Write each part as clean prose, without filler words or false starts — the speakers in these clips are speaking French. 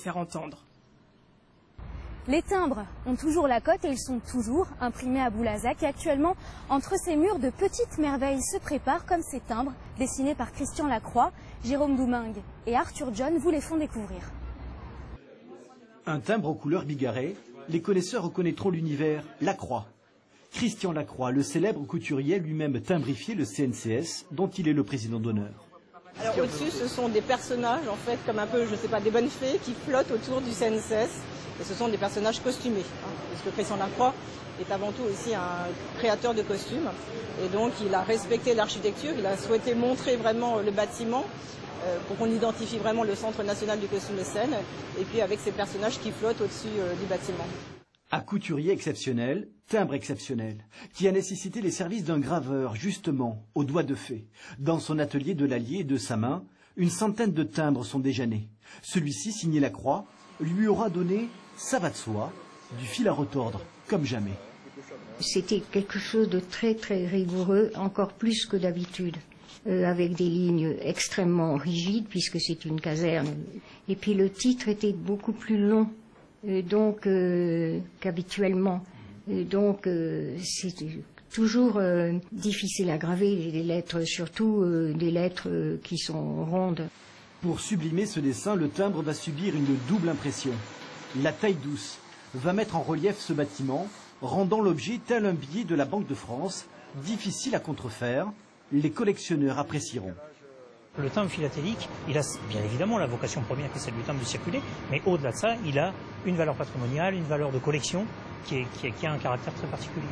faire entendre. Les timbres ont toujours la cote et ils sont toujours imprimés à Boulazac. Et actuellement, entre ces murs, de petites merveilles se préparent, comme ces timbres dessinés par Christian Lacroix. Jérôme Doumingue et Arthur John vous les font découvrir. Un timbre aux couleurs bigarrées, les connaisseurs reconnaîtront l'univers Lacroix. Christian Lacroix, le célèbre couturier, lui-même timbrifié le CNCS, dont il est le président d'honneur. Alors au-dessus, ce sont des personnages, en fait, comme un peu, je ne sais pas, des bonnes fées qui flottent autour du CNCS. Et ce sont des personnages costumés, puisque Christian Lacroix est avant tout aussi un créateur de costumes. Et donc il a respecté l'architecture, il a souhaité montrer vraiment le bâtiment pour qu'on identifie vraiment le Centre national du costume de scène. Et puis avec ces personnages qui flottent au-dessus du bâtiment. Un couturier exceptionnel, timbre exceptionnel, qui a nécessité les services d'un graveur, justement, aux doigts de fée. Dans son atelier de l'Allier et de sa main, une centaine de timbres sont déjà nés. Celui-ci, signé Lacroix, lui aura donné, ça va de soi, du fil à retordre, comme jamais. C'était quelque chose de très très rigoureux, encore plus que d'habitude, avec des lignes extrêmement rigides, puisque c'est une caserne. Et puis le titre était beaucoup plus long qu'habituellement. Donc c'est toujours difficile à graver, des lettres, surtout des lettres qui sont rondes. Pour sublimer ce dessin, le timbre va subir une double impression. La taille douce va mettre en relief ce bâtiment, rendant l'objet tel un billet de la Banque de France, difficile à contrefaire. Les collectionneurs apprécieront. Le timbre philatélique, il a bien évidemment la vocation première qui est celle du timbre de circuler, mais au-delà de ça, il a une valeur patrimoniale, une valeur de collection qui a un caractère très particulier.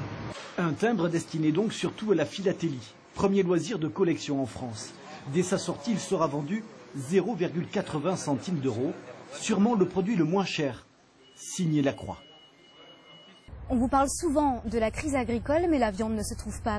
Un timbre destiné donc surtout à la philatélie, premier loisir de collection en France. Dès sa sortie, il sera vendu 0,80 centimes d'euros, sûrement le produit le moins cher, signé Lacroix. On vous parle souvent de la crise agricole, mais la viande ne se trouve pas